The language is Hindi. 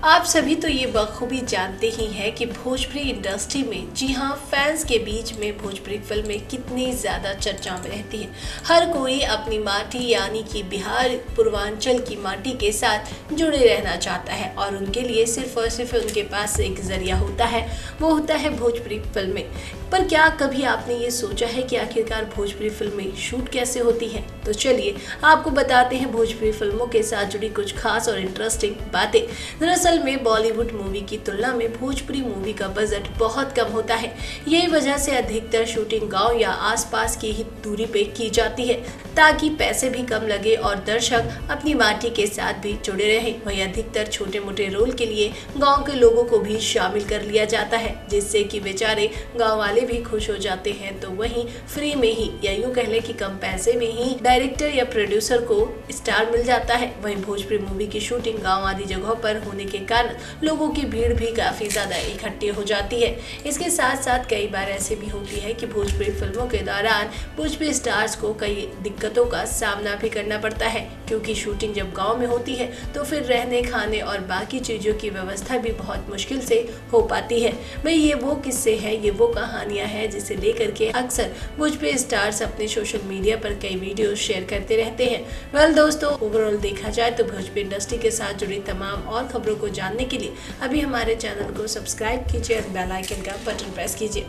आप सभी तो ये बखूबी जानते ही हैं कि भोजपुरी इंडस्ट्री में, जी हाँ, फैंस के बीच में भोजपुरी फिल्में कितनी ज़्यादा चर्चा में रहती है। हर कोई अपनी माटी यानी कि बिहार पूर्वांचल की माटी के साथ जुड़े रहना चाहता है और उनके लिए सिर्फ और सिर्फ उनके पास एक जरिया होता है, वो होता है भोजपुरी फिल्में। पर क्या कभी आपने ये सोचा है कि आखिरकार भोजपुरी फिल्में शूट कैसे होती हैं? तो चलिए आपको बताते हैं भोजपुरी फिल्मों के साथ जुड़ी कुछ खास और इंटरेस्टिंग बातें। दरअसल में बॉलीवुड मूवी की तुलना में भोजपुरी मूवी का बजट बहुत कम होता है। यही वजह से अधिकतर शूटिंग गांव या आसपास की ही दूरी पे की जाती है ताकि पैसे भी कम लगे और दर्शक अपनी माटी के साथ भी जुड़े रहें। वहीं अधिकतर छोटे मोटे रोल के लिए गांव के लोगों को भी शामिल कर लिया जाता है, जिससे कि बेचारे गांव वाले भी खुश हो जाते हैं। तो वहीं फ्री में ही या यूं कह ले कि कम पैसे में ही डायरेक्टर या प्रोड्यूसर को स्टार मिल जाता है। वहीं भोजपुरी मूवी की शूटिंग गांव आदि जगहों पर होने के कारण लोगों की भीड़ भी काफी ज्यादा इकट्ठी हो जाती है। इसके साथ साथ कई बार ऐसे भी होती है कि भोजपुरी फिल्मों के दौरान भोजपुरी स्टार्स को कई दिक्कतों का सामना भी करना पड़ता है, क्योंकि शूटिंग जब गाँव में होती है तो फिर रहने खाने और बाकी चीजों की व्यवस्था भी बहुत मुश्किल से हो पाती है। भाई ये वो किस्से हैं, ये वो कहानियां हैं जिसे लेकर के अक्सर भोजपुरी स्टार्स अपने सोशल मीडिया पर कई वीडियो शेयर करते रहते हैं। वेल दोस्तों, ओवरऑल देखा जाए तो भोजपुरी इंडस्ट्री के साथ जुड़ी तमाम और खबरों को जानने के लिए अभी हमारे चैनल को सब्सक्राइब कीजिए और बेल आइकन का बटन प्रेस कीजिए।